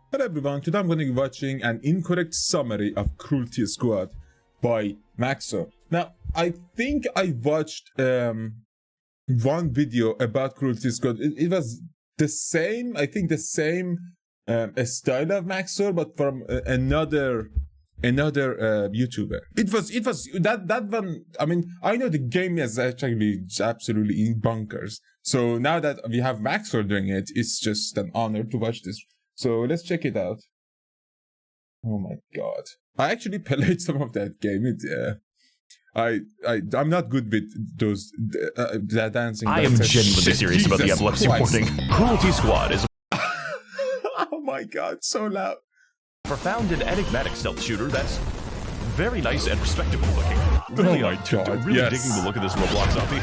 Hello everyone, today I'm going to be watching an incorrect summary of Cruelty Squad by Max0r. Now, I think I watched one video about Cruelty Squad. It was the same, I think the same style of Max0r, but from another YouTuber. It was that one. I mean, I know the game is actually absolutely in bunkers. So now that we have Max0r doing it, it's just an honor to watch this. So let's check it out. Oh my god. I actually played some of that game. I'm not good with those that dancing. I am genuinely serious about the epilepsy warning. Cruelty Squad is oh my god, so loud. A profound and enigmatic stealth shooter that's very nice and respectable looking. Really, oh my god, really yes. digging the look of this Roblox zombie.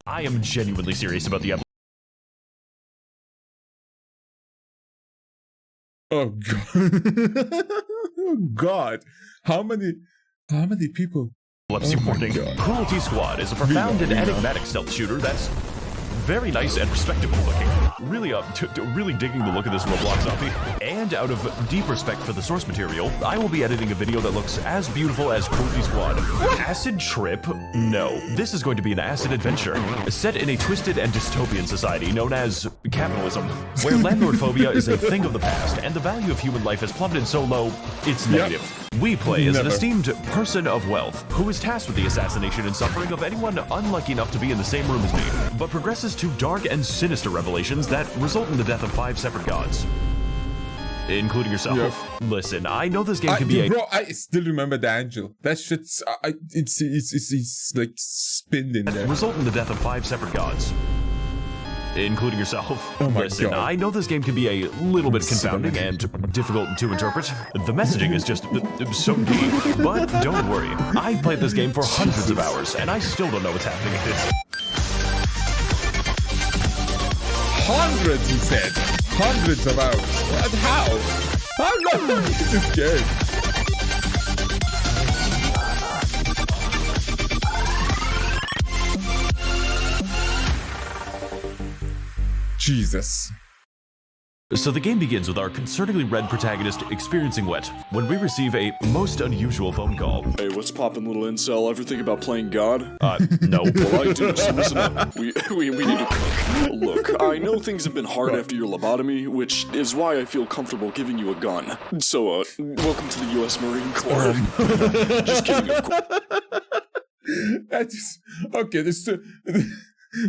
I am genuinely serious about the Oh god. Oh god. How many people? epilepsy warning. Cruelty Squad is a profound and enigmatic stealth shooter that's very nice and respectable looking. Really, really digging the look of this Roblox zombie. And out of deep respect for the source material, I will be editing a video that looks as beautiful as Cruelty Squad. Acid trip? No. This is going to be an acid adventure, set in a twisted and dystopian society known as capitalism, where landlord phobia is a thing of the past, and the value of human life has plummeted so low, it's negative. We play as an esteemed person of wealth, who is tasked with the assassination and suffering of anyone unlucky enough to be in the same room as me, but progresses to dark and sinister revelations that result in the death of 5 separate gods. Including yourself. Yep. Listen, I know this game can be bro, I still remember the angel. That shit's, it's like spinned in there. Result in the death of 5 separate gods. Including yourself. Oh my Listen, god. I know this game can be a little bit confounding and difficult to interpret. The messaging is just so deep. But don't worry, I've played this game for hundreds of hours, and I still don't know what's happening in it. Hundreds, he said. Hundreds of hours. What? How? How long is this game? Jesus. So the game begins with our concerningly red protagonist experiencing wet when we receive a most unusual phone call. Hey, what's poppin', little incel? Ever think about playing God? No. Well, I do, so listen up. We need to cook. Look, I know things have been hard after your lobotomy, which is why I feel comfortable giving you a gun. So, welcome to the U.S. Marine Corps. Just kidding, of course. That's okay.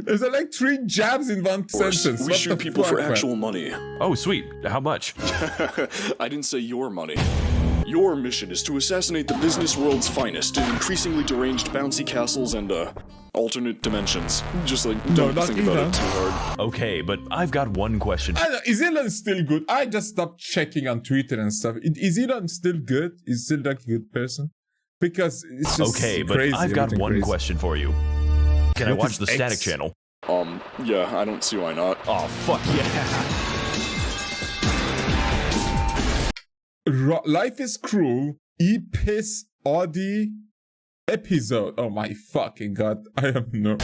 There's like 3 jabs in one sentence. We shoot people for actual money. Oh, sweet. How much? I didn't say your money. Your mission is to assassinate the business world's finest in increasingly deranged bouncy castles and, alternate dimensions. Just like, don't think about it too hard. Okay, but I've got one question. Is Elon still good? I just stopped checking on Twitter and stuff. Is Elon still good? Is still like a good person? Because it's just okay, crazy. But I've got one question for you. Can I watch the static channel? Yeah, I don't see why not. Oh, fuck yeah. Life is Cruel, Epis Audi episode. Oh my fucking god, I have no...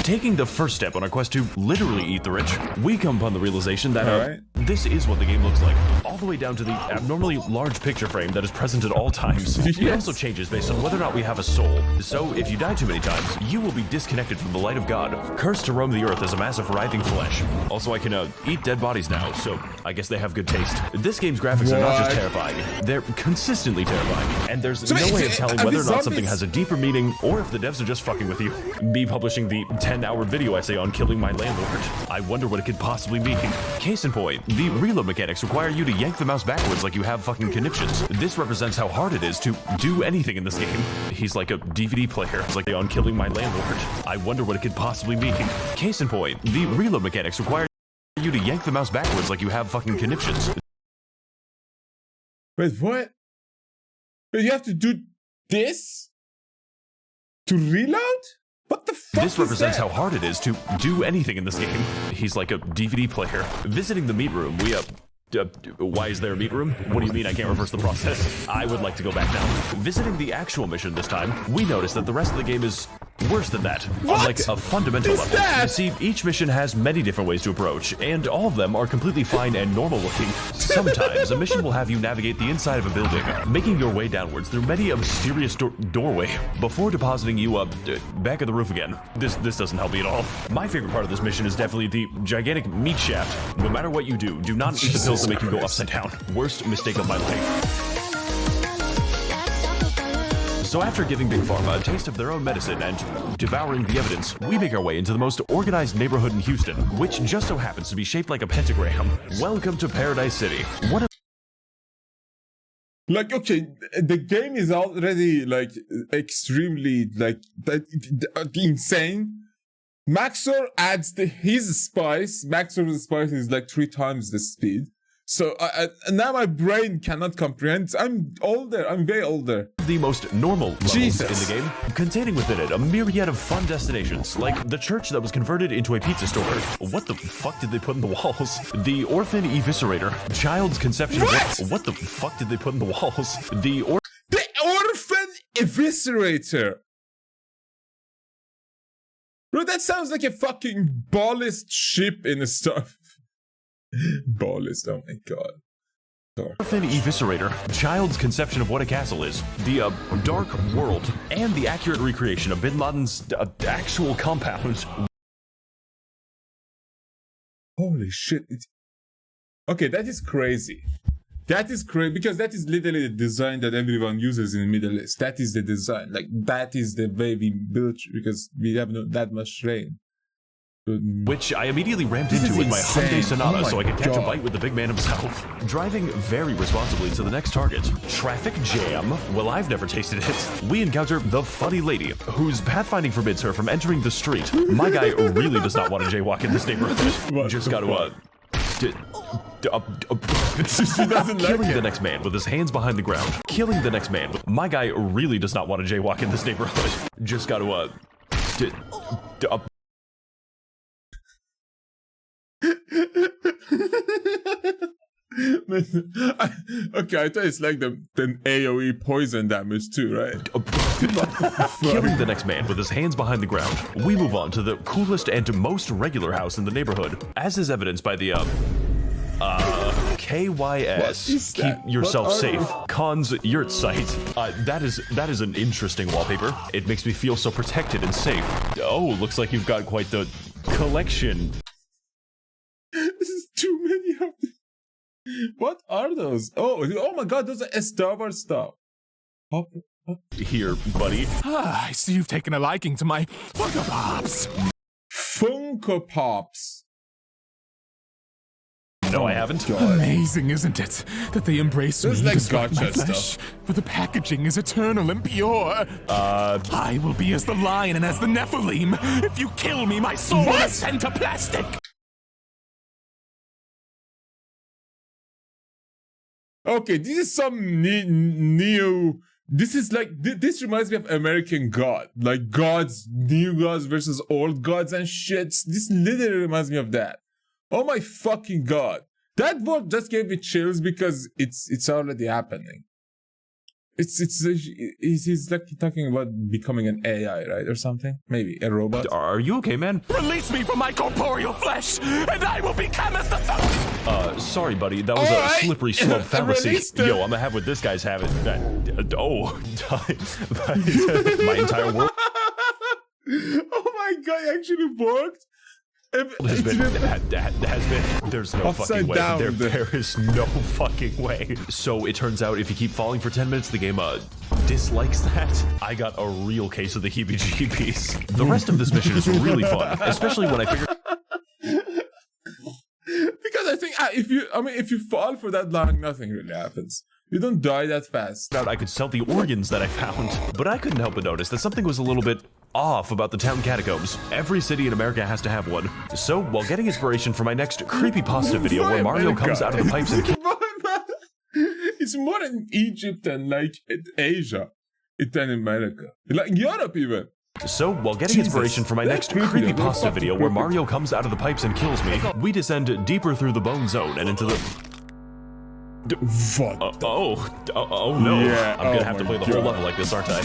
Taking the first step on our quest to literally eat the rich, we come upon the realization that this is what the game looks like, all the way down to the abnormally large picture frame that is present at all times. Yes. It also changes based on whether or not we have a soul. So if you die too many times, you will be disconnected from the light of God, cursed to roam the earth as a mass of writhing flesh. Also, I can eat dead bodies now, so I guess they have good taste. This game's graphics are not just terrifying, they're consistently terrifying, and there's no way of telling whether or not something has a deeper meaning, or if the devs are just fucking with you. Me publishing the 10-hour video essay on killing my landlord. I wonder what it could possibly mean. Case in point, the reload mechanics require you to yank the mouse backwards like you have fucking conniptions. This represents how hard it is to do anything in this game. He's like a DVD player. It's like on killing my landlord. I wonder what it could possibly mean. Case in point, the reload mechanics require you to yank the mouse backwards like you have fucking conniptions. Wait, what? Wait, you have to do this? To reload? What the fuck? This represents how hard it is to do anything in this game. He's like a DVD player. Visiting the meat room, we why is there a meat room? What do you mean I can't reverse the process? I would like to go back now. Visiting the actual mission this time, we notice that the rest of the game is Worse than that, on like a fundamental level, you see, each mission has many different ways to approach, and all of them are completely fine and normal looking. Sometimes a mission will have you navigate the inside of a building, making your way downwards through many a mysterious doorway before depositing you back at the roof again. This doesn't help me at all. My favorite part of this mission is definitely the gigantic meat shaft. No matter what you do, do not eat the pills that make you go upside down. Worst mistake of my life. So after giving Big Pharma a taste of their own medicine and devouring the evidence, we make our way into the most organized neighborhood in Houston, which just so happens to be shaped like a pentagram. Welcome to Paradise City. What a Like, okay, the game is already, like, extremely, like, insane. Max0r adds his spice. Max0r's spice is like 3 times the speed. So now my brain cannot comprehend. I'm older. I'm way older. The most normal levels in the game, containing within it a myriad of fun destinations, like the church that was converted into a pizza store. What the fuck did they put in the walls? The orphan eviscerator, child's conception. What the fuck did they put in the walls? The orphan eviscerator. Bro, that sounds like a fucking ballast ship in a stuff. Ballast, oh my god. Sorry. Orphan eviscerator, child's conception of what a castle is, the dark world, and the accurate recreation of Bin Laden's actual compound. Holy shit. Okay, that is crazy. That is crazy because that is literally the design that everyone uses in the Middle East. That is the design. Like, that is the way we built because we have not that much rain. Which I immediately ramped into with my Hyundai Sonata so I could catch a bite with the big man himself. Driving very responsibly to the next target. Traffic jam. Well, I've never tasted it. We encounter the funny lady, whose pathfinding forbids her from entering the street. My guy really does not want to jaywalk in this neighborhood. Just gotta, she doesn't like killing the next man with his hands behind the ground. Killing the next man. My guy really does not want to jaywalk in this neighborhood. Just gotta, okay, I thought it's like the AoE poison damage too, right? Killing the next man with his hands behind the ground. We move on to the coolest and most regular house in the neighborhood, as is evidenced by the KYS. Keep yourself safe. Cons yurt site. That is an interesting wallpaper. It makes me feel so protected and safe. Oh, looks like you've got quite the collection. This is too many of them. What are those? Oh my god, those are Star Wars stuff. Here, buddy. I see you've taken a liking to my Funko Pops. Funko Pops. No, I haven't. Amazing, isn't it? That they embrace me like despite my gotcha flesh. stuff. For the packaging is eternal and pure. I will be as the lion and as the Nephilim. If you kill me, my soul will ascend to plastic. Okay, this is some new. This is like this reminds me of American God, like gods, new gods versus old gods and shit. This literally reminds me of that. Oh my fucking god, that word just gave me chills because it's already happening. He's like talking about becoming an AI, right, or something? Maybe a robot. Are you okay, man? Release me from my corporeal flesh, and I will become as the sorry, buddy. That was a slippery slope fallacy. Yo, I'm gonna have what this guy's having. My entire world. Oh my god, it actually worked. Has been. There's no fucking way. There is no fucking way. So it turns out if you keep falling for 10 minutes, the game dislikes that. I got a real case of the heebie-jeebies. The rest of this mission is really fun, especially when I figure. Because I think if you fall for that long, nothing really happens. You don't die that fast. I could sell the organs that I found, but I couldn't help but notice that something was a little bit off about the town catacombs. Every city in America has to have one. So, while getting inspiration for my next creepypasta video where Mario comes out of the pipes and it's more in Egypt and like Asia than in America. Like Europe even. So, while getting inspiration for my next creepypasta video where Mario comes out of the pipes and kills me, we descend deeper through the bone zone and into the... What? Oh no. Yeah, I'm gonna have to play the whole level like this, aren't I?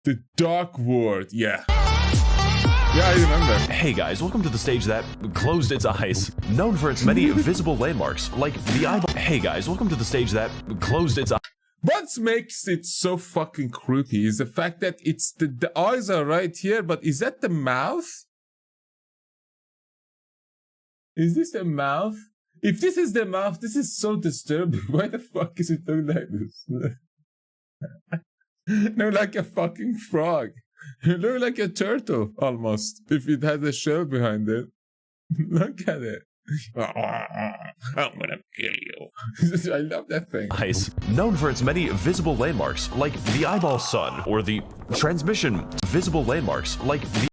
The dark word, yeah. Yeah, I remember. Hey guys, welcome to the stage that closed its eyes. Known for its many visible landmarks, like the eyeball. Hey guys, welcome to the stage that closed its eyes. What makes it so fucking creepy is the fact that it's the eyes are right here, but is that the mouth? Is this the mouth? If this is the mouth, this is so disturbing. Why the fuck is it doing like this? No, like a fucking frog. It looks like a turtle, almost. If it has a shell behind it. Look at it. I'm gonna kill you. I love that thing. Eyes. Known for its many visible landmarks, like the eyeball sun, or the transmission visible landmarks, like the...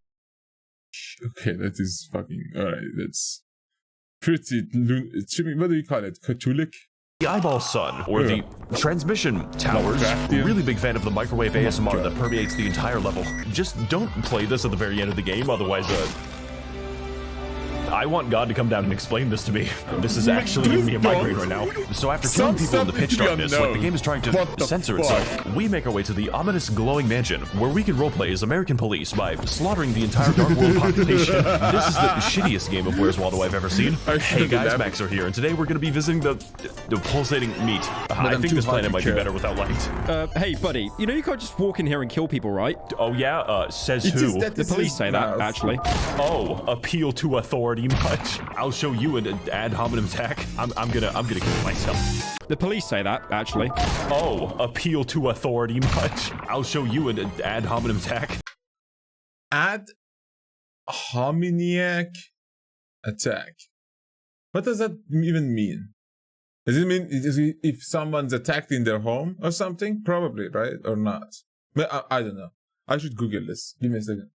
Okay, that is fucking... Alright, that's... Pretty... What do you call it? Catholic? The eyeball sun, or the transmission towers. Really big fan of the microwave ASMR that permeates the entire level. Just don't play this at the very end of the game, otherwise, I want God to come down and explain this to me. This is actually giving me a migraine right now. So after killing people in the pitch darkness, like the game is trying to censor itself, we make our way to the ominous glowing mansion, where we can roleplay as American police by slaughtering the entire Dark World population. This is the shittiest game of Where's Waldo I've ever seen. Hey guys, Max0r here, and today we're going to be visiting the pulsating meat. I think this planet might be better without light. Hey buddy, you know you can't just walk in here and kill people, right? Oh yeah? Says who? The police say that, actually. Oh, appeal to authority much. I'll show you an ad hominem attack. I'm gonna kill myself. The police say that, actually. Oh, appeal to authority much. I'll show you an ad hominem attack. Ad hominiac attack. What does that even mean? Does it mean if someone's attacked in their home or something? Probably, right? Or not? But I don't know. I should Google this. Give me a second.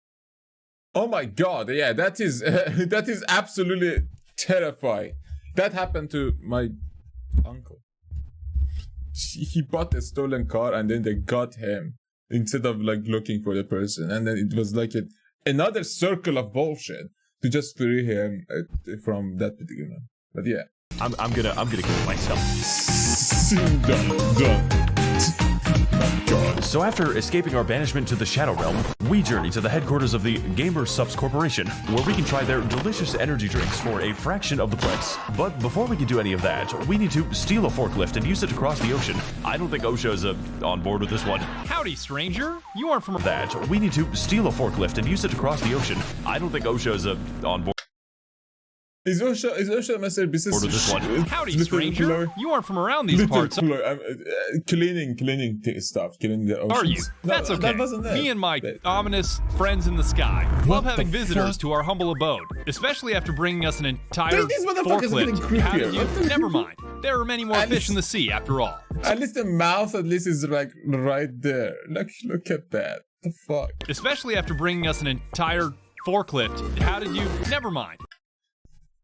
Oh my god, yeah, that is that is absolutely terrifying. That happened to my uncle. He bought a stolen car and then they got him instead of like looking for the person, and then it was like another circle of bullshit to just free him from that particular one. But yeah, I'm gonna kill myself. Done. So after escaping our banishment to the Shadow Realm, we journey to the headquarters of the Gamer-Subs Corporation, where we can try their delicious energy drinks for a fraction of the price. But before we can do any of that, we need to steal a forklift and use it to cross the ocean. I don't think OSHA's on board with this one. Howdy, stranger. You aren't from... That, we need to steal a forklift and use it to cross the ocean. I don't think OSHA's on board. Is OSHA Master Business? Order this one. Howdy, stranger. You aren't from around these parts. Cleaning stuff, cleaning the oceans. Are you? That's okay. That wasn't it. Me and my ominous friends in the sky love having visitors to our humble abode, especially after bringing us an entire forklift. How did you? Never mind. There are many more fish in the sea, after all. At least the mouth, is like right there. Look at that. The fuck. Especially after bringing us an entire forklift. How did you? Never mind.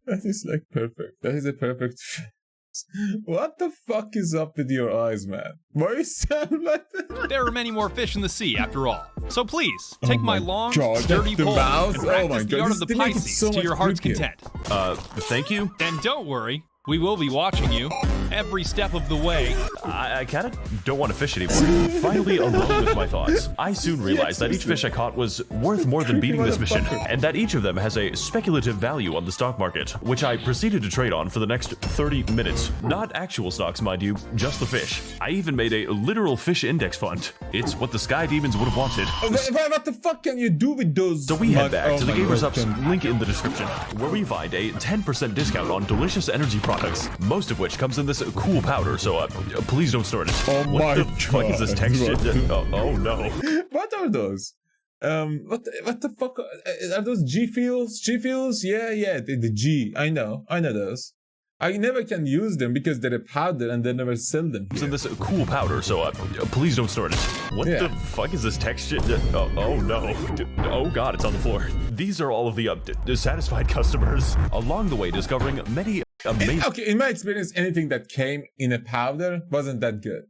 That is like perfect. That is a perfect face. What the fuck is up with your eyes, man? Why you sound like that? There are many more fish in the sea, after all. So please, take my long, sturdy the pole mouth? and practice the art of the Pisces so to your heart's creepier. content. Thank you. And don't worry, we will be watching you every step of the way. I kinda don't want to fish anymore. Finally alone with my thoughts, I soon realized that each fish I caught was worth more than beating this mission, and that each of them has a speculative value on the stock market, which I proceeded to trade on for the next 30 minutes. Not actual stocks, mind you, just the fish. I even made a literal fish index fund. It's what the Sky Demons would have wanted. What the fuck can you do with those? So we head back to the Gamer-Subs link in the description, where we find a 10% discount on delicious energy products, most of which comes in this cool powder, so please don't store it. Oh what my the god. Fuck is this texture? Oh no. What are those? What the fuck are those G fuels? G fuels? Yeah, the G. I know those. I never can use them because they're a powder and they never sell them here. It's in this cool powder, so please don't store it. What the fuck is this texture? Oh no. Oh god, it's on the floor. These are all of the dissatisfied customers. Along the way, discovering many amazing... Okay, in my experience, anything that came in a powder wasn't that good.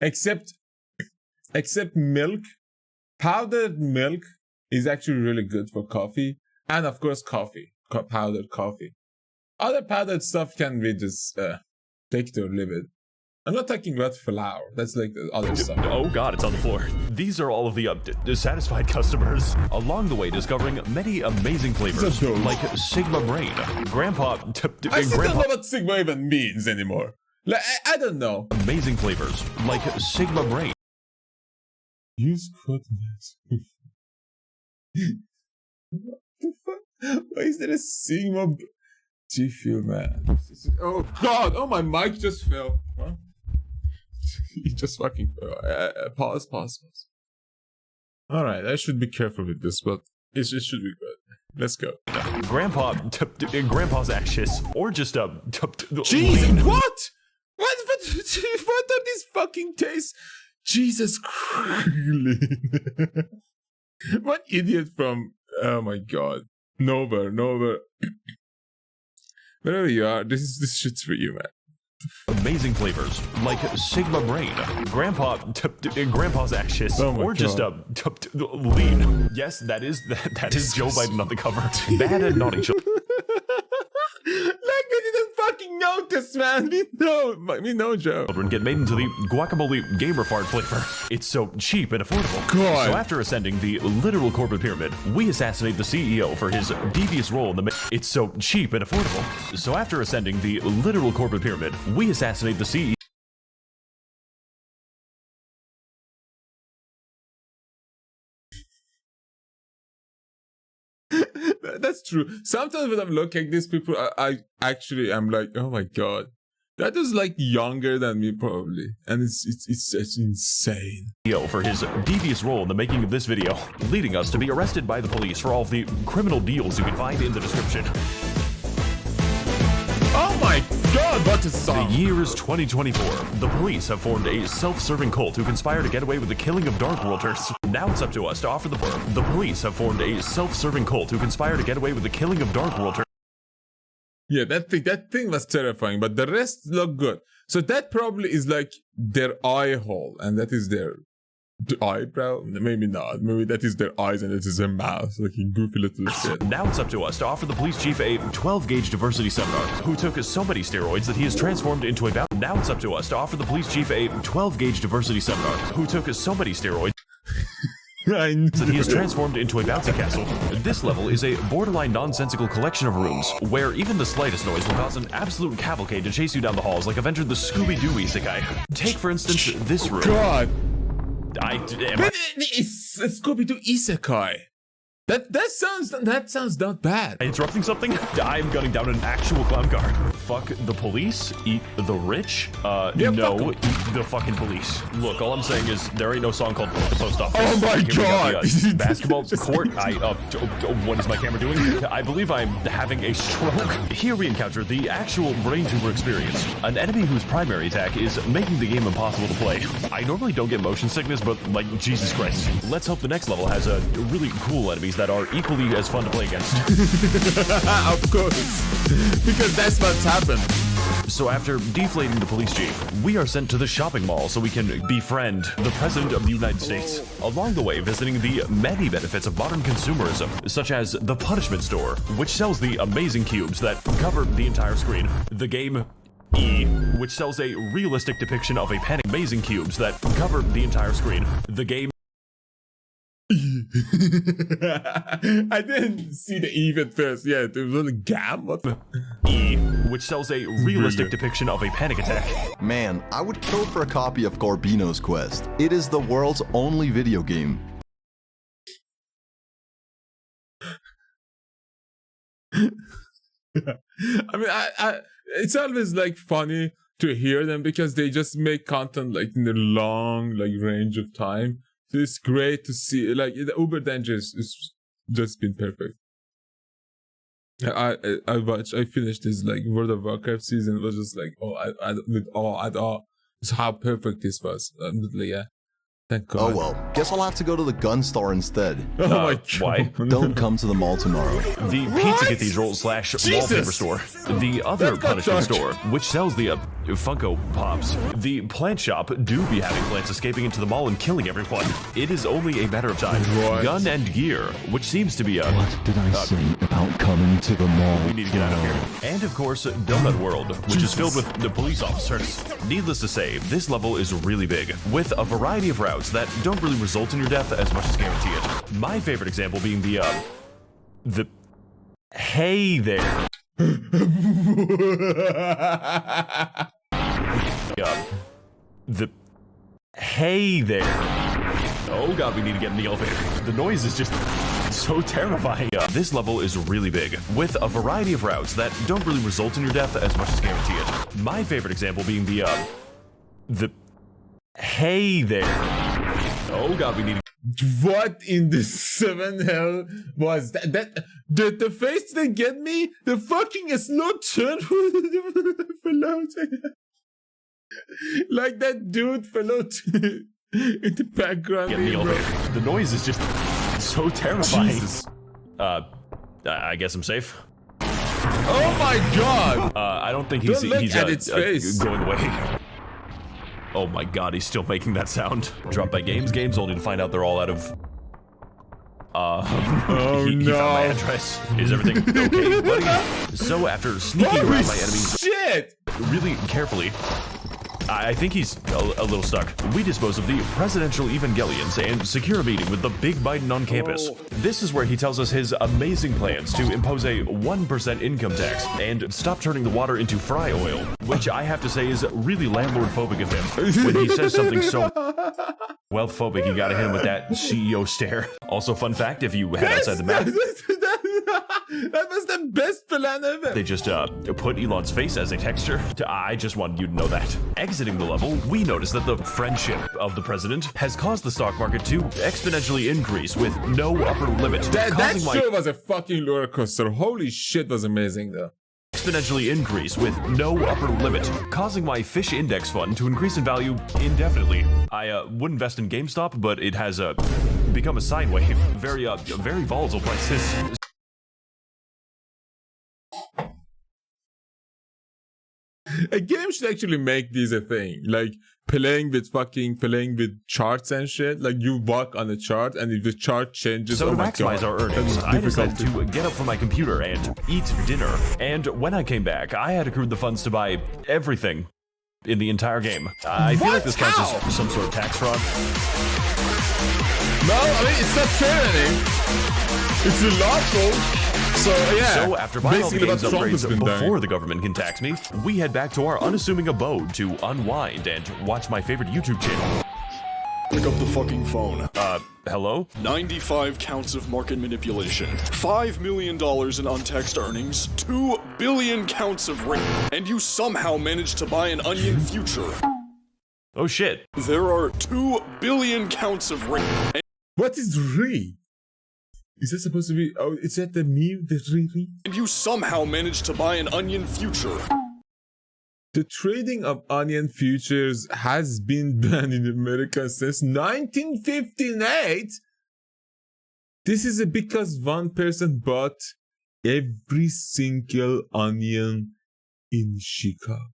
Except milk. Powdered milk is actually really good for coffee. And of course, coffee. Powdered coffee. Other powdered stuff can be just take it or leave it. I'm not talking about flour. That's like the other stuff. Oh god, it's on the floor. These are all of the dissatisfied customers. Along the way, discovering many amazing flavors like Sigma Brain, Grandpa. I still don't know what Sigma even means anymore. Like, I don't know. Amazing flavors like Sigma Brain. Use coordinates. What the fuck? Why is there a Sigma G Fuel, man? Oh god! Oh, my mic just fell. Huh? It just fucking fell. Pause. Alright, I should be careful with this, but it should be good. Let's go. Grandpa's ashes, or just Jesus, what? What are these fucking tastes? Jesus Christ! What idiot from? Oh my god, Nova. Wherever you are, this shit's for you, man. Amazing flavors like Sigma Brain, Grandpa's ashes, or just lean. Yes, that is Joe Biden on the cover. Bad and naughty children. Like I didn't fucking notice, man. We know, Joe. Children get made into the guacamole gamer fart flavor. It's so cheap and affordable. God. So after ascending the literal corporate pyramid, we assassinate the CEO for his devious role in the. It's so cheap and affordable. So after ascending the literal corporate pyramid, we assassinate the CEO. That's true. Sometimes when I'm looking at these people, I'm like, oh my god, that is like younger than me probably, and it's insane. For his devious role in the making of this video, leading us to be arrested by the police for all of the criminal deals you can find in the description. Oh my god, what a song! The year is 2024. The police have formed a self-serving cult who conspire to get away with the killing of Dark Worlders. Now it's up to us to offer the police have formed a self-serving cult who conspire to get away with the killing of Dark Worlders. Yeah, that thing was terrifying, but the rest look good. So that probably is like their eye hole, and that is their eyebrow. Maybe not. Maybe that is their eyes and it is their mouth. Like a goofy little shit. Now it's up to us to offer the police chief a 12-gauge diversity seminar who took so many steroids that he is transformed into a Now it's up to us to offer the police chief a 12-gauge diversity seminar who took so many steroids that he is transformed into a bouncy castle. This level is a borderline nonsensical collection of rooms where even the slightest noise will cause an absolute cavalcade to chase you down the halls like I've entered the Scooby-Doo isekai. Take for instance this room. God. It's Scooby-Doo isekai. That sounds not bad. Interrupting something? I'm gunning down an actual clown car. Fuck the police, eat the rich. No, eat the fucking police. Look, all I'm saying is there ain't no song called Fuck the Post Office. Oh my god! Basketball court. What is my camera doing? I believe I'm having a stroke. Here we encounter the actual brain tumor experience. An enemy whose primary attack is making the game impossible to play. I normally don't get motion sickness, but like Jesus Christ. Let's hope the next level has a really cool enemies that are equally as fun to play against. Of course, because that's what's happened. So after deflating the police chief, we are sent to the shopping mall so we can befriend the President of the United States. Along the way, visiting the many benefits of modern consumerism, such as the Punishment Store, which sells the amazing cubes that cover the entire screen. The game E, which sells a realistic depiction of a panic. Amazing cubes that cover the entire screen. The game I didn't see the E at first. Yeah, it was a gam. What the? E, which sells a realistic depiction of a panic attack. Man, I would kill for a copy of Garbino's Quest. It is the world's only video game. I mean, it's always like funny to hear them because they just make content like in a long like range of time. So it's great to see, like, the Uber Danger is just been perfect. I finished this, like, World of Warcraft season. It was just like, it's how perfect this was. Yeah. Thank God. Oh well, guess I'll have to go to the gun store instead. Oh my God. Why? Don't come to the mall tomorrow. The Pizza Cathedral / wallpaper store. The other Punishment Store, which sells the Funko Pops. The plant shop do be having plants escaping into the mall and killing everyone. It is only a matter of time. What? Gun and gear, which seems to be a... What did I say about coming to the mall? We need to get out of here. And of course, Donut World, which is filled with the police officers. Needless to say, this level is really big, with a variety of routes that don't really result in your death as much as guarantee it. My favorite example being the hey there. The hey there. Oh god, we need to get in the elevator. The noise is just so terrifying. This level is really big, with a variety of routes that don't really result in your death as much as guarantee it. My favorite example being the hey there. Oh god, we need to... What in the seven hell was that? The face didn't get me? The fucking slow turn fell out. Like that dude fell out in the background. Get in the elevator. The noise is just so terrifying. Jesus. I guess I'm safe. Oh my god! I don't think he's face. going away. Oh my god, he's still making that sound. Dropped by games only to find out they're all out of... oh he no. found my address. Is everything okay, buddy? So after sneaking around my enemies shit! really carefully, I think he's a little stuck. We dispose of the presidential evangelions and secure a meeting with the big Biden on campus. This is where he tells us his amazing plans to impose a 1% income tax and stop turning the water into fry oil, which I have to say is really landlord-phobic of him. When he says something so wealth-phobic, you gotta hit him with that CEO stare. Also, fun fact, if you head outside the map, that was the best plan ever. they just put Elon's face as a texture. I just wanted you to know that. Exiting the level, we notice that the friendship of the president has caused the stock market to exponentially increase with no upper limit. That sure was a fucking roller coaster. Holy shit, was amazing though. Exponentially increase with no upper limit, causing my fish index fund to increase in value indefinitely. I would invest in GameStop, but it has become a sine wave. Very volatile prices. A game should actually make this a thing, like playing with charts and shit. Like you walk on a chart, and if the chart changes, so to maximize our earnings, I decided to get up from my computer and eat dinner. And when I came back, I had accrued the funds to buy everything in the entire game. I feel like this counts as some sort of tax fraud. No, I mean it's not tyranny. It's lawful. So yeah. So after buying all the game's upgrades before the government can tax me, we head back to our unassuming abode to unwind and watch my favorite YouTube channel. Pick up the fucking phone. Hello? 95 counts of market manipulation, $5 million in untaxed earnings, 2 billion counts of rape, and you somehow managed to buy an onion future. Oh shit. There are 2 billion counts of rape. What is re? Is that supposed to be? Oh, is that the meme? The re? And you somehow managed to buy an onion future. The trading of onion futures has been banned in America since 1958. This is because one person bought every single onion in Chicago.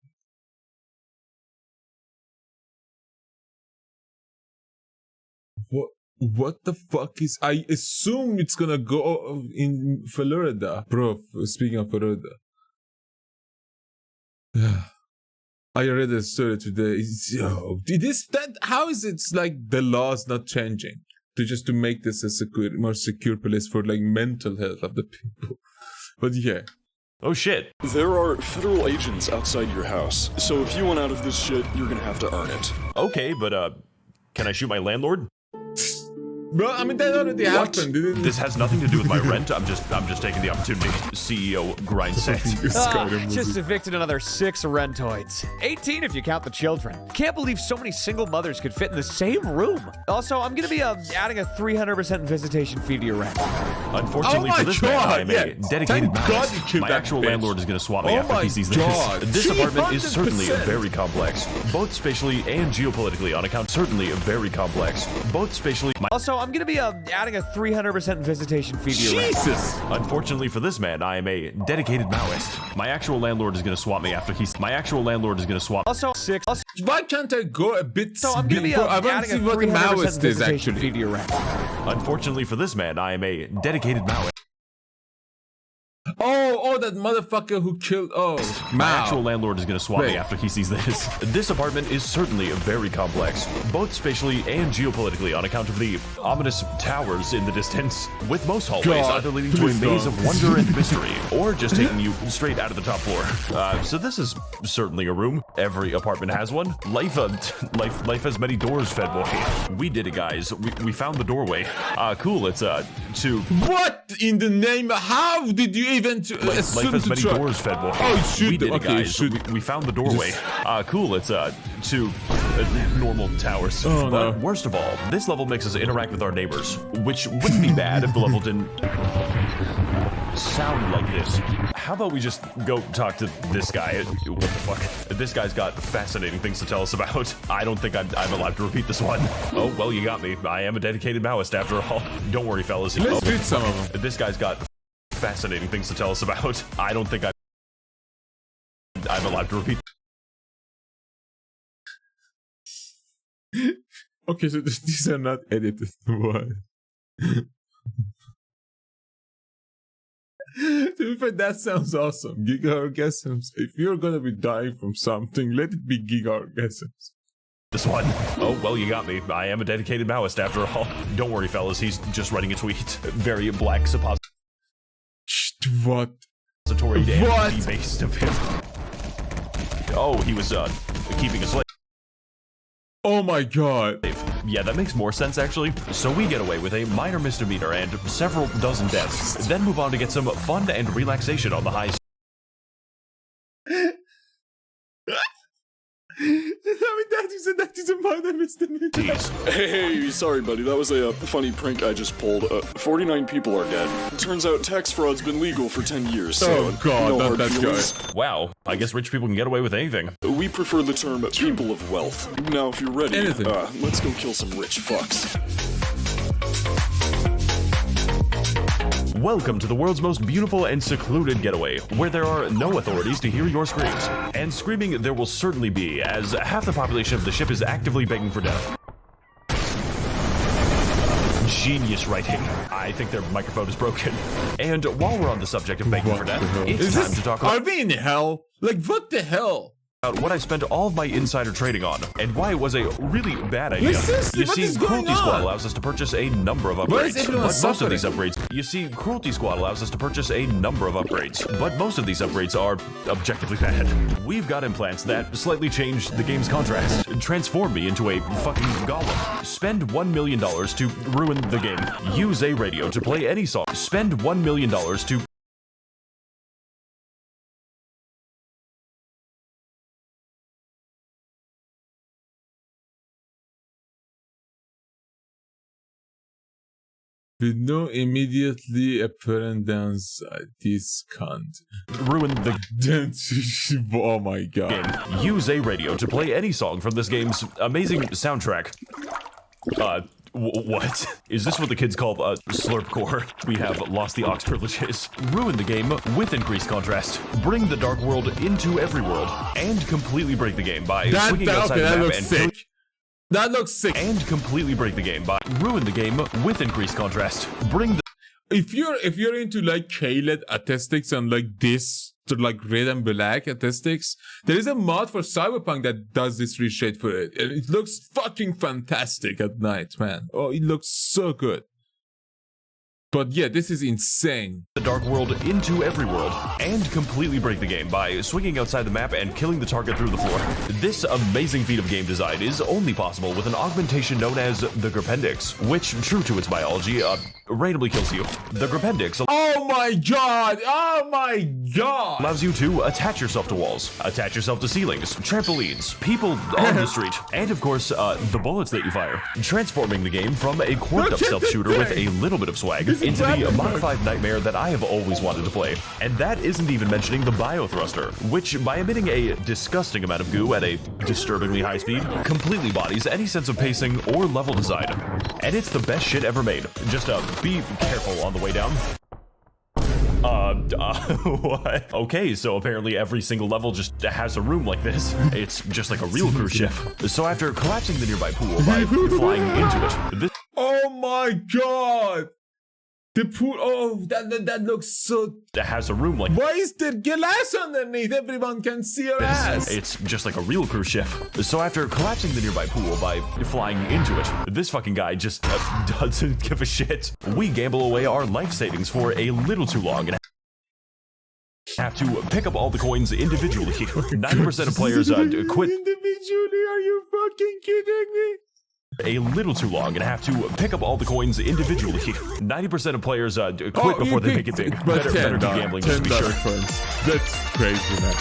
What the fuck is... I assume it's gonna go in Florida. Bro, speaking of Florida. I read a story today. How is it like the laws not changing? To make this a more secure place for like mental health of the people. But yeah. Oh shit. There are federal agents outside your house. So if you want out of this shit, you're gonna have to earn it. Okay, but can I shoot my landlord? Bro, I mean that already happened. This has nothing to do with my rent. I'm just taking the opportunity. CEO grind set. Just evicted another 6 rentoids. 18 if you count the children. Can't believe so many single mothers could fit in the same room. Also, I'm gonna be adding a 300% visitation fee to your rent. Unfortunately for this man, I'm a dedicated mouse. My actual landlord is gonna swap me after he sees this. This apartment is certainly very complex, both spatially and geopolitically on account. Certainly very complex, both spatially. Also, Also, I'm gonna be adding a 300% visitation fee to your rent. Jesus! Unfortunately for this man, I am a dedicated Maoist. My actual landlord is gonna swap me after he's. My actual landlord is gonna swap. Also, Why can't I go a bit? so I'm gonna be I want to adding see a what the 300% Maoist is visitation fee actually. to your rent. Unfortunately for this man, I am a dedicated Maoist. Oh, that motherfucker who killed. Oh, My Mao. actual landlord is going to swap Wait. me after he sees this. This apartment is certainly very complex, both spatially and geopolitically, on account of the ominous towers in the distance, with most hallways God, either leading to a please maze don't. of wonder and mystery, or just taking you straight out of the top floor. So this is certainly a room. Every apartment has one. Life has many doors, fed boy. We did it, guys. We found the doorway. Cool. It's to What in the name? How did you even life has many doors, fed boy. Oh, shoot. We did it, Okay, guys. shoot. We found the doorway. Cool. It's to normal towers. Oh, But no. worst of all, this level makes us interact with our neighbors, which wouldn't be bad if the level didn't sound like this. How about we just go talk to this guy? What the fuck? This guy's got fascinating things to tell us about. I don't think I'm allowed to repeat this one. Oh, well, you got me. I am a dedicated Maoist after all. Don't worry, fellas. Let's read some of them. This guy's got fascinating things to tell us about. I don't think I'm allowed to repeat. Okay, so these are not edited. Why? To be fair, that sounds awesome. Giga orgasms. If you're gonna be dying from something, let it be giga orgasms. This one. Oh, well, you got me. I am a dedicated Maoist after all. Don't worry, fellas. He's just writing a tweet. Very black suppository What? and based of him. Oh, he was keeping a slave. Oh my god. Yeah, that makes more sense, actually. So we get away with a minor misdemeanor and several dozen deaths, then move on to get some fun and relaxation on the high. That is a minor misdemeanor. Hey, sorry, buddy. That was a funny prank I just pulled. 49 people are dead. Turns out tax fraud's been legal for 10 years. So Oh god, no not hard that feelings. guy. Wow, I guess rich people can get away with anything. We prefer the term people of wealth. Now, if you're ready, Anything. let's go kill some rich fucks. Welcome to the world's most beautiful and secluded getaway, where there are no authorities to hear your screams. And screaming there will certainly be, as half the population of the ship is actively begging for death. Genius writing. I think their microphone is broken. And while we're on the subject of begging for death, it's time to talk Are we in hell? Like, what the hell? about what I spent all of my insider trading on, and why it was a really bad idea. Seriously, You what see, is going Cruelty Squad on? allows us to purchase a number of Why is upgrades, everyone but most of these suffering? upgrades, you see, Cruelty Squad allows us to purchase a number of upgrades, but most of these upgrades are objectively bad. We've got implants that slightly change the game's contrast, transform me into a fucking golem. Spend $1 million to ruin the game. Use a radio to play any song. Spend $1 million to With no immediately apparent downside, this can't. ruin the Oh my god. game. Use a radio to play any song from this game's amazing soundtrack. What? Is this what the kids call slurpcore? We have lost the aux privileges. Ruin the game with increased contrast. Bring the dark world into every world. And completely break the game by swinging outside that the map looks and sick. That looks sick. and completely break the game by ruin the game with increased contrast. Bring the If you're into like K-LED acoustics and like this, to like red and black acoustics, there is a mod for Cyberpunk that does this reshade for it. And it looks fucking fantastic at night, man. Oh, it looks so good. But yeah, this is insane. the dark world into every world, and completely break the game by swinging outside the map and killing the target through the floor. This amazing feat of game design is only possible with an augmentation known as the Grapendix, which, true to its biology, randomly kills you. The Grapendix Oh my god! Oh my god! Allows you to attach yourself to walls, attach yourself to ceilings, trampolines, people on the street, and of course, the bullets that you fire. Transforming the game from a corked-up stealth shooter with a little bit of swag into the modified nightmare that I have always wanted to play. And that isn't even mentioning the bio-thruster, which, by emitting a disgusting amount of goo at a disturbingly high speed, completely bodies any sense of pacing or level design. And it's the best shit ever made. Just be careful on the way down. What? Okay, so apparently every single level just has a room like this. It's just like a real cruise ship. So after collapsing the nearby pool by flying into it, this— oh my god! The pool, oh, that looks so— has a room like— why is there glass underneath? Everyone can see your ass. It's just like a real cruise ship. So after collapsing the nearby pool by flying into it, this fucking guy just doesn't give a shit. We gamble away our life savings for a little too long and have to pick up all the coins individually. 90% of players quit individually. Are you fucking kidding me? A little too long and have to pick up all the coins individually. 90% of players quit before they make it big. Better do gambling just to be sure. That's crazy, man.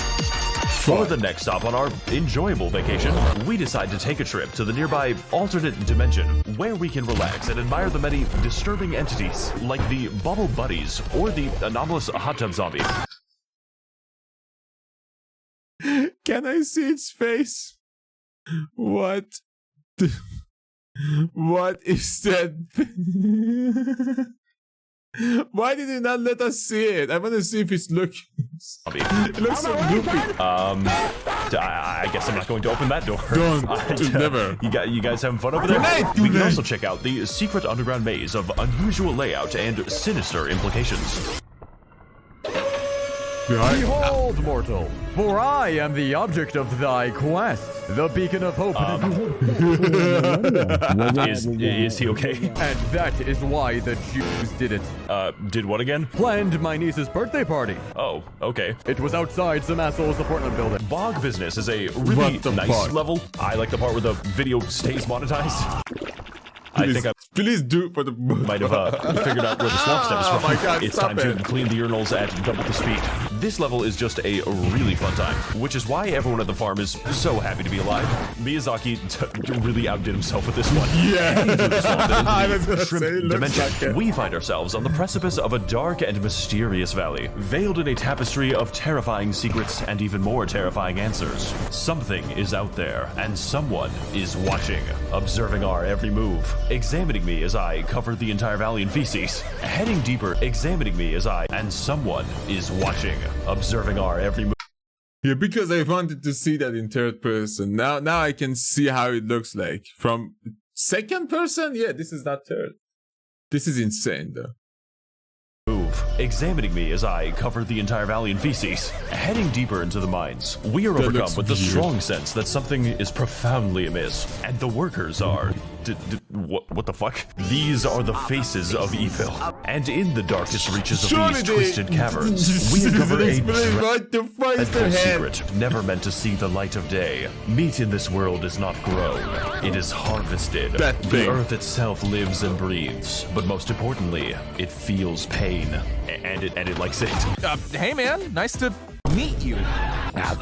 For the next stop on our enjoyable vacation, we decide to take a trip to the nearby alternate dimension where we can relax and admire the many disturbing entities like the bubble buddies or the anomalous hot tub zombie. Can I see its face? What? What is that? Why did you not let us see it? I want to see if it's looking. It looks so goofy. I guess I'm not going to open that door. Don't. Never. You guys having fun over there? We can also check out the secret underground maze of unusual layout and sinister implications. Behold, mortal, for I am the object of thy quest, the beacon of hope. Is he okay? And that is why the Jews did it. Did what again? Planned my niece's birthday party. Oh, okay. It was outside some asshole's apartment building. Bog Business is a really nice level. I like the part where the video stays monetized. Please do for the— might have figured out where the swamp step is from. Oh my god, it's time to clean the urinals at double the speed. This level is just a really fun time, which is why everyone at the farm is so happy to be alive. Miyazaki really outdid himself with this one. Yeah. We find ourselves on the precipice of a dark and mysterious valley, veiled in a tapestry of terrifying secrets and even more terrifying answers. Something is out there, and someone is watching, observing our every move, examining me as I cover the entire valley in feces, heading deeper, examining me as and someone is watching, observing our every move. Yeah, because I wanted to see that in third person. Now I can see how it looks like. From second person? Yeah, this is not third. This is insane though. Examining me as I cover the entire valley in feces, heading deeper into the mines. We are overcome with the strong sense that something is profoundly amiss, and the workers are... what the fuck? These are the faces of evil, and in the darkest reaches of these twisted caverns, we uncover a dreadful secret never meant to see the light of day. Meat in this world is not grown, it is harvested. The earth itself lives and breathes, but most importantly, it feels pain. And it likes it. Hey man, nice to meet you.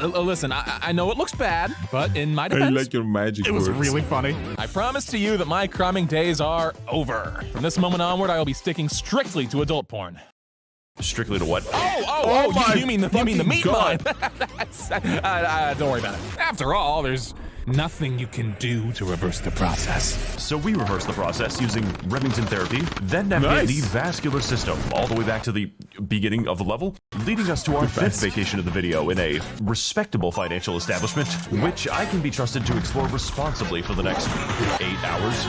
Listen, I know it looks bad, but in my defense, I like your magic it was words. really funny. I promise to you that my cramming days are over. From this moment onward, I will be sticking strictly to adult porn. Strictly to what? You mean the meat mine? Don't worry about it. After all, there's nothing you can do to reverse the process. So we reverse the process using Remington therapy, then navigate the vascular system all the way back to the beginning of the level, leading us to our fifth vacation of the video in a respectable financial establishment, which I can be trusted to explore responsibly for the next 8 hours.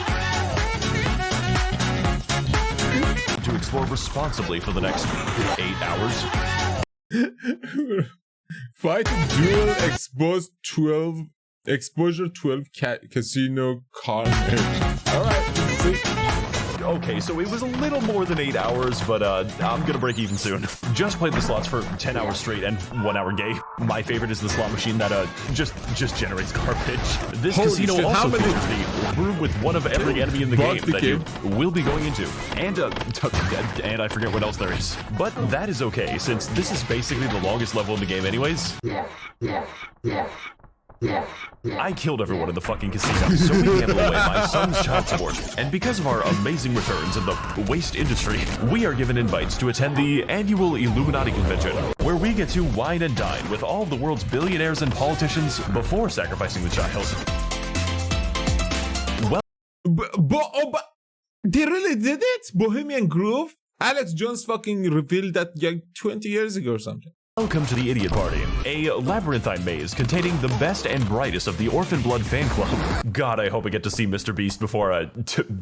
Fight duel exposure 12 casino carnage. Alright, see. Okay, so it was a little more than 8 hours, but I'm gonna break even soon. Just played the slots for 10 hours straight and 1 hour gay. My favorite is the slot machine that just generates garbage. This casino also features the room with one of every enemy in the game that you will be going into. And I forget what else there is. But that is okay, since this is basically the longest level in the game anyways. I killed everyone in the fucking casino, so we gamble away my son's child support. And because of our amazing returns in the waste industry, we are given invites to attend the annual Illuminati convention, where we get to wine and dine with all of the world's billionaires and politicians before sacrificing the child. Well, they really did it? Bohemian Grove? Alex Jones fucking revealed that like 20 years ago or something. Welcome to the Idiot Party, a labyrinthine maze containing the best and brightest of the Orphan Blood fan club. God, I hope I get to see Mr. Beast before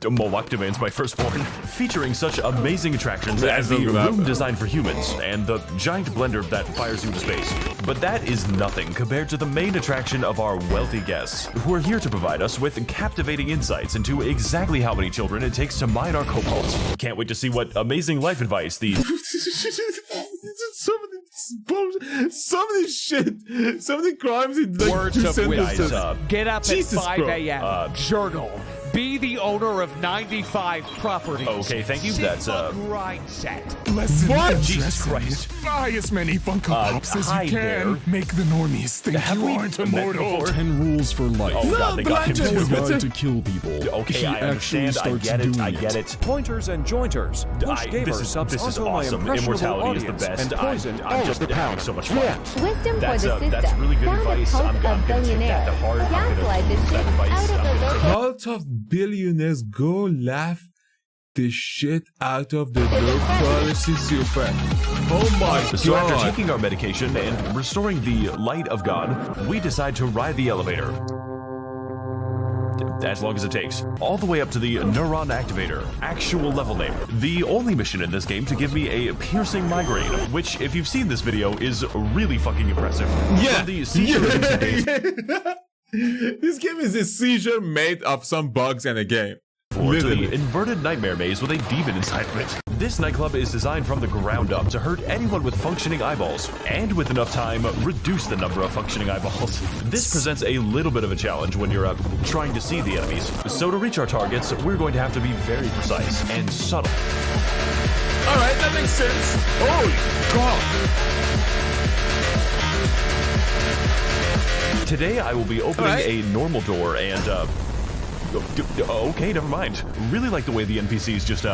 Moloch demands my firstborn. Featuring such amazing attractions as the room designed for humans and the giant blender that fires you into space. But that is nothing compared to the main attraction of our wealthy guests, who are here to provide us with captivating insights into exactly how many children it takes to mine our cobalt. Can't wait to see what amazing life advice these... Some of this shit, some of the crimes in like Words 2 of sentences. wisdom. Get up Jesus, at 5 a.m. Journal. Be the owner of 95 properties. Okay, thank you. That's grind set. Lesson What? Jesus Christ. Buy as many Funko Pops as hi you can. there. Make the normies think you aren't immortal. 10 rules for life. Oh god, they got him Tell too. a guy to kill people. Okay, He I actually understand. I starts get it. doing I get it. Pointers and jointers. Push gamer subs This is onto my awesome. impressionable Immortality is the audience best. and poison all I'm just of the having power. so much fun. Wisdom That's for the system. that's really good Found advice. a cult I'm of gonna take that billionaires. to heart. I'm gonna Gaslight the use that shit advice. out of the local Cult of billionaires go laugh the shit out of the low quality super. Oh my god. So after taking our medication and restoring the light of God, we decide to ride the elevator. As long as it takes. All the way up to the Neuron Activator, actual level name. The only mission in this game to give me a piercing migraine, which, if you've seen this video, is really fucking impressive. Yeah. From the seizure-reducing days. This game is a seizure made of some bugs and a game. Or to the inverted nightmare maze with a demon inside of it. This nightclub is designed from the ground up to hurt anyone with functioning eyeballs, and with enough time, reduce the number of functioning eyeballs. This presents a little bit of a challenge when you're trying to see the enemies. So to reach our targets, we're going to have to be very precise and subtle. Alright, that makes sense. Oh god. Today I will be opening a normal door and okay, never mind. Really like the way the NPCs just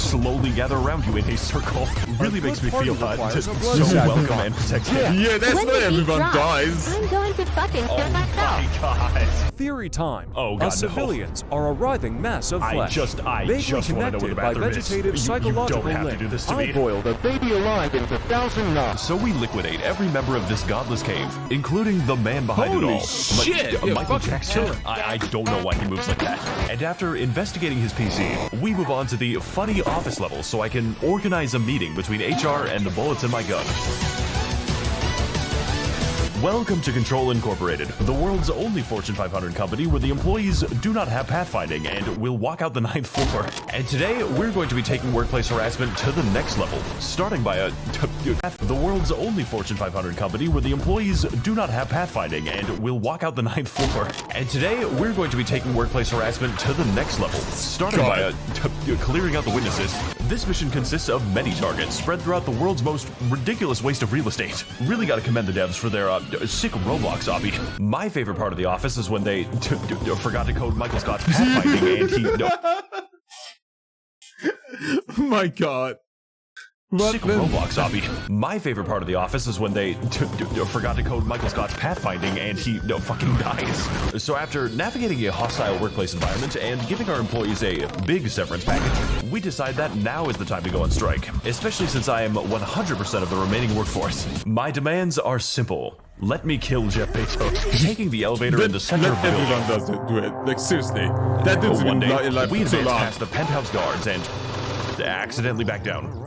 slowly gather around you in a circle. Really makes me feel so welcome and protected. Yeah, that's why everyone dies. I'm going to fucking kill myself. My god. Theory time. Oh god, civilians are a writhing mass of flesh. I just want to know where the bathroom is. You don't have to do this to me. I boiled a baby alive into 1,000 knots. So we liquidate every member of this godless cave, including the man behind it all. Shit! Michael Jackson. I don't know why he moves like that. And after investigating his PC, we move on to the funny office level so I can organize a meeting between HR and the bullets in my gun. Welcome to Control Incorporated, the world's only Fortune 500 company where the employees do not have pathfinding and will walk out the 9th floor. And today, we're going to be taking workplace harassment to the next level, starting by the world's only Fortune 500 company where the employees do not have pathfinding and will walk out the 9th floor. And today, we're going to be taking workplace harassment to the next level, starting by clearing out the witnesses. This mission consists of many targets spread throughout the world's most ridiculous waste of real estate. Really gotta commend the devs for their sick Roblox obby. My favorite part of the office is when they forgot to code Michael Scott's pathfinding and he... Oh my god. Sick Roblox obby. My favorite part of the office is when they forgot to code Michael Scott's pathfinding and he fucking dies. So after navigating a hostile workplace environment and giving our employees a big severance package, we decide that now is the time to go on strike, especially since I am 100% of the remaining workforce. My demands are simple. Let me kill Jeff Bezos. Taking the elevator in the center of the building. Everyone does it. Do it. Like seriously. That dude's One been day, like we so advance long. past the penthouse guards and accidentally back down.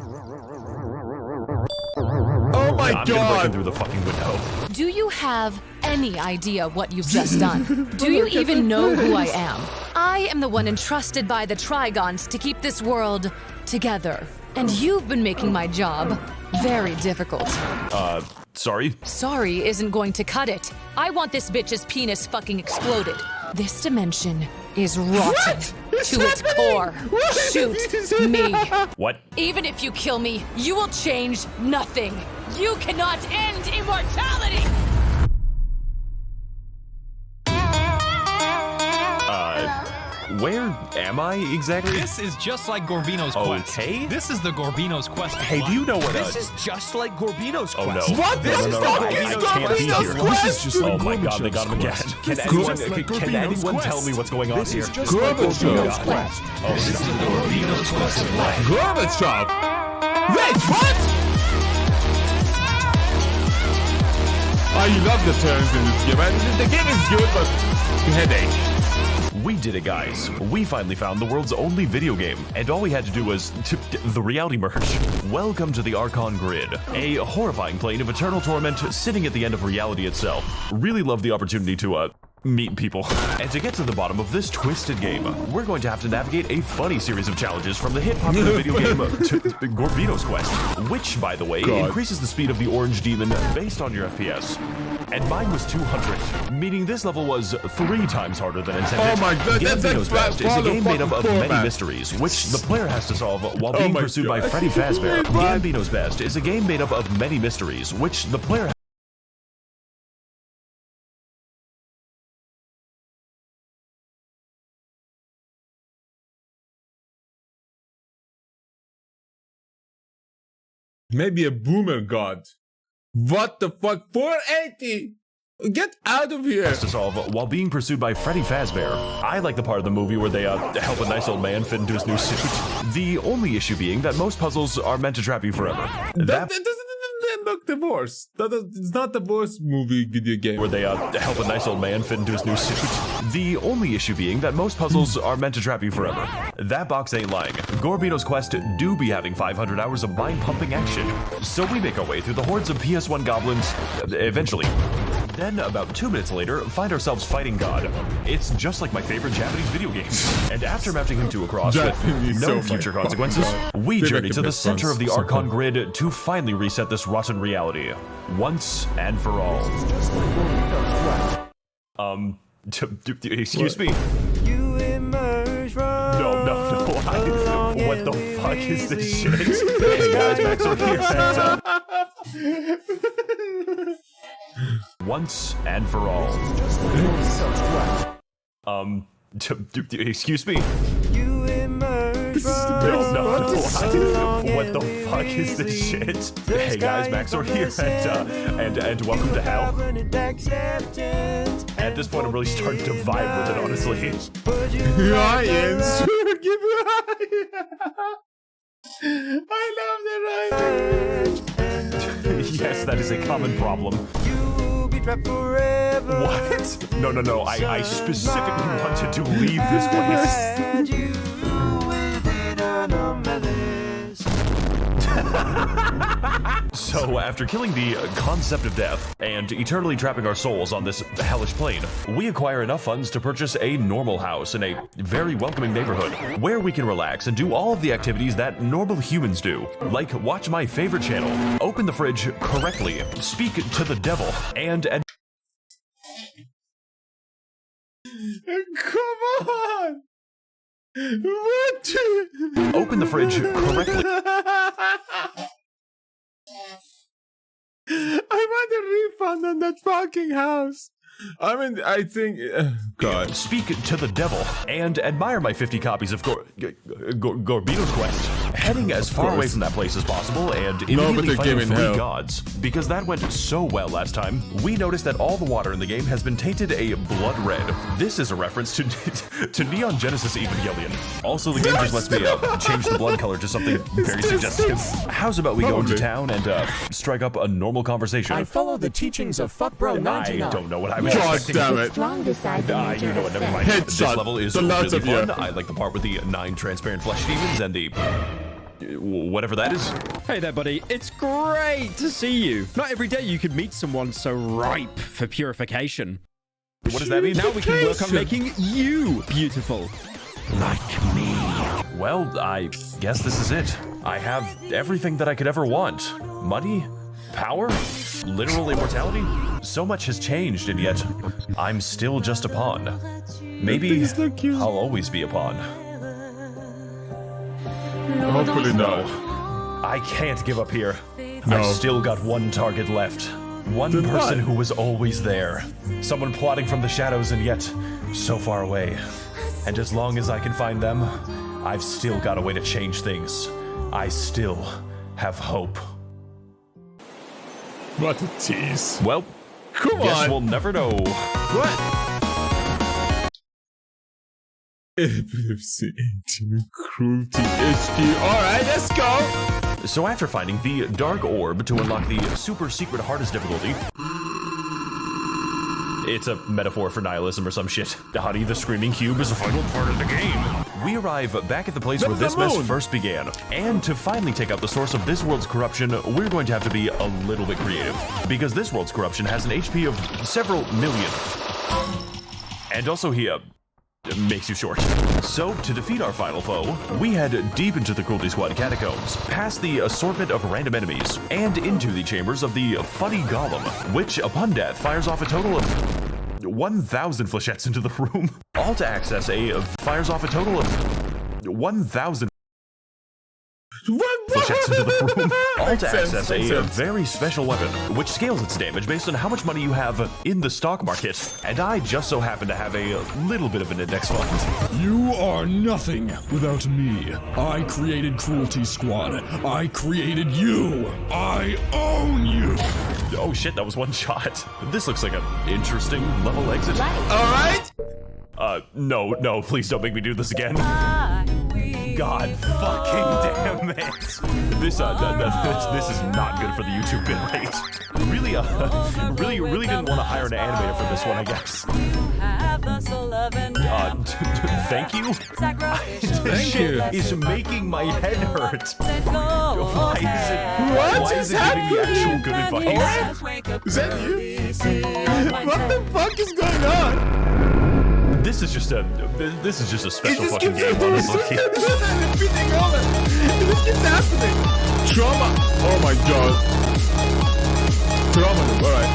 Oh my my I'm gonna break god! through the fucking window. Do you have any idea what you've just done? Do you even know who I am? I am the one entrusted by the Trigons to keep this world together. And you've been making my job very difficult. Sorry? Sorry isn't going to cut it. I want this bitch's penis fucking exploded. This dimension is rotten to its core. Shoot me. What? Even if you kill me, you will change nothing. You cannot end immortality! Where am I exactly? This is just like Gorbino's quest. Okay. This is the Gorbino's quest. Hey, do you know what? This is just like Gorbino's Oh quest. no! What? This is Gorbino's This is just like Oh my god! They got him again. Can anyone tell me what's going on This here? is just like Gorbino's quest. Oh, this is the Gorbino's quest of life. Gorbachev! Wait, what? I love the turns in this game. The game is good, but headache. We did it, guys. We finally found the world's only video game, and all we had to do was the reality merge. Welcome to the Archon Grid, a horrifying plane of eternal torment sitting at the end of reality itself. Really love the opportunity to meet people. And to get to the bottom of this twisted game, we're going to have to navigate a funny series of challenges from the hit popular video game to Gorbino's Quest, which, by the way, increases the speed of the orange demon based on your FPS. And mine was 200, meaning this level was 3 times harder than intended. Oh my god, Gorbino's Quest is a game made up of many format. mysteries, which the player has to solve while being pursued by Freddy Fazbear. Gambino's Best is a game made up of many mysteries, which the player Maybe a boomer god. What the fuck? 480! Get out of here! has to solve while being pursued by Freddy Fazbear. I like the part of the movie where they help a nice old man fit into his new suit. The only issue being that most puzzles are meant to trap you forever. That doesn't look divorce. It's not divorce movie video game. Where they help a nice old man fit into his new suit. The only issue being that most puzzles are meant to trap you forever. That box ain't lying. Gorbino's Quest do be having 500 hours of mind-pumping action. So we make our way through the hordes of PS1 goblins, eventually. Then, about 2 minutes later, find ourselves fighting God. It's just like my favorite Japanese video games. And after mounting him to a cross with no future consequences, we journey to the center of the Archon Grid to finally reset this rotten reality. Once and for all. Excuse me? You emerge from No. What the fuck is this shit? Hey guys, Max0r here. Once and for all. Excuse me? You emerge No. What the fuck is this shit? Hey guys, Max0r here, and welcome to hell. At this point, I'm really starting to vibe with it, honestly. Ryan's. Give Ryan. I love the Ryan. Yes, that is a common problem. trapped forever. What? No. I specifically wanted to leave this place. So, after killing the concept of death and eternally trapping our souls on this hellish plane, we acquire enough funds to purchase a normal house in a very welcoming neighborhood where we can relax and do all of the activities that normal humans do, like watch my favorite channel, open the fridge correctly, speak to the devil, and Come on! What? Open the fridge correctly. I want a refund on that fucking house. I mean, I think... God. Speak to the devil and admire my 50 copies of Gorbino's Quest, heading as far away from that place as possible and immediately fighting 3 gods. Because that went so well last time, we noticed that all the water in the game has been tainted a blood red. This is a reference to Neon Genesis Evangelion. Also, the game just lets me change the blood color to something very suggestive. How's about we go into town and strike up a normal conversation? I follow the teachings of fuckbro99. I don't know what I was God expecting. damn it. You know what, never mind. Headshot. This level is The lots really of you. fun. I like the part with the 9 transparent flesh demons and the... whatever that is. Hey there, buddy. It's great to see you. Not every day you could meet someone so ripe for purification. What does that mean? Now we can work on making you beautiful. Like me. Well, I guess this is it. I have everything that I could ever want. Money, power, literal immortality. So much has changed, and yet I'm still just a pawn. Maybe I'll always be a pawn. Hopefully no. I can't give up here. No. I've still got one target left. One person who was always there. Someone plotting from the shadows and yet so far away. And as long as I can find them, I've still got a way to change things. I still have hope. What a tease. Well, guess we'll never know. What? Epilepsy into Cruelty HD. Alright, let's go! So after finding the Dark Orb to unlock the super secret hardest difficulty... It's a metaphor for nihilism or some shit. Hottie the Screaming Cube is a final part of the game. We arrive back at the place where this mess first began. And to finally take out the source of this world's corruption, we're going to have to be a little bit creative. Because this world's corruption has an HP of several million. And also he, makes you short. So, to defeat our final foe, we head deep into the Cruelty Squad catacombs, past the assortment of random enemies, and into the chambers of the funny golem, which, upon death, fires off a total of 1,000 flechettes into the room. All to access fires off a total of 1,000 flechettes into the room. All to access a very special weapon, which scales its damage based on how much money you have in the stock market. And I just so happen to have a little bit of an index fund. You are nothing without me. I created Cruelty Squad. I created you. I own you. Oh shit, that was one shot. This looks like an interesting level exit. Alright! No, please don't make me do this again. God fucking damn it. This is not good for the YouTube bitrate. Really didn't want to hire an animator for this one, I guess. Thank you? This shit is making my head hurt. Why is it giving me actual good advice? Is that you? What the fuck is going on? This is just a special fucking game, honestly. It just keeps happening. Trauma. Oh my god. Trauma. Alright.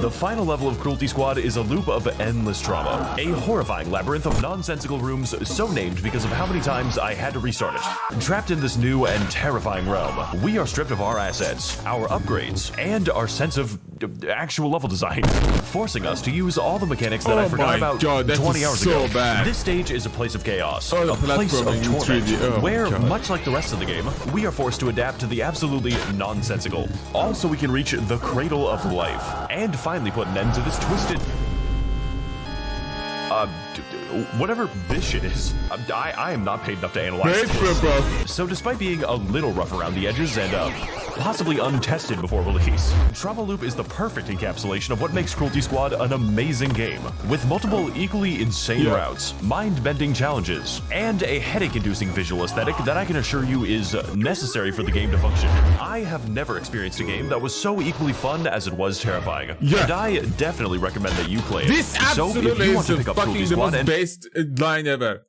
The final level of Cruelty Squad is a loop of endless trauma. A horrifying labyrinth of nonsensical rooms so named because of how many times I had to restart it. Trapped in this new and terrifying realm, we are stripped of our assets, our upgrades, and our sense of actual level design, forcing us to use all the mechanics that I forgot about 20 hours ago. Bad. This stage is a place of chaos, a place of torment, where, much like the rest of the game, we are forced to adapt to the absolutely nonsensical. All so we can reach the cradle of life, and finally put an end to this twisted... whatever this shit is, I am not paid enough to analyze this. So despite being a little rough around the edges and possibly untested before release, Trauma Loop is the perfect encapsulation of what makes Cruelty Squad an amazing game, with multiple equally insane routes, mind-bending challenges, and a headache-inducing visual aesthetic that I can assure you is necessary for the game to function. I have never experienced a game that was so equally fun as it was terrifying, and I definitely recommend that you play it. This absolutely is the fucking the most based line ever.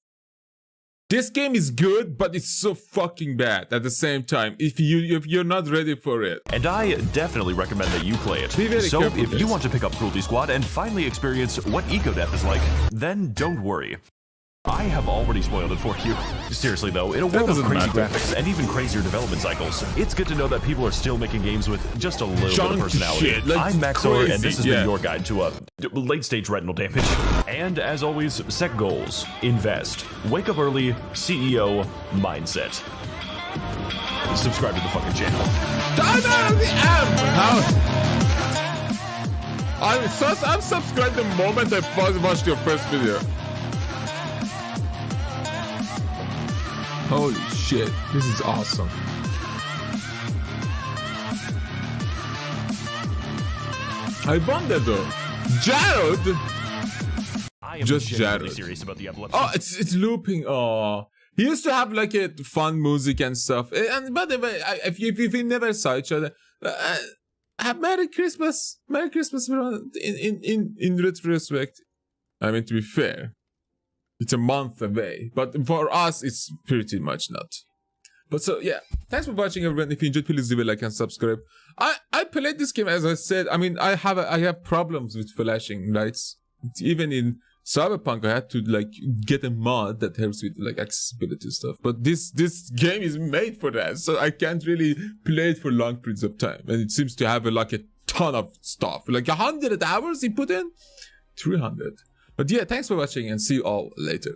This game is good, but it's so fucking bad at the same time if you're not ready for it. And I definitely recommend that you play it. So if you want to pick up Cruelty Squad and finally experience what eco-death is like, then don't worry. I have already spoiled it for you. Seriously though, in a world of crazy graphics and even crazier development cycles, it's good to know that people are still making games with just a little bit of personality. I'm Max0r, and this has been your guide to late-stage retinal damage. And as always, set goals, invest, wake up early, CEO mindset. Subscribe to the fucking channel. I'm subscribed the moment I watched your first video. Holy shit, this is awesome. I wonder though, Jared! am Just genuinely Jared. serious about the epilepsy. Oh, it's looping. Oh, he used to have like a fun music and stuff. And by the way, if we never saw each other, have Merry Christmas, everyone. In retrospect, I mean, to be fair, it's a month away, but for us, it's pretty much not. But so yeah, thanks for watching, everyone. If you enjoyed, please leave a like and subscribe. I played this game, as I said. I mean, I have problems with flashing lights. Even in Cyberpunk, I had to like get a mod that helps with like accessibility stuff. But this game is made for that, so I can't really play it for long periods of time. And it seems to have like a ton of stuff, like 100 hours he put in, 300. But yeah, thanks for watching and see you all later.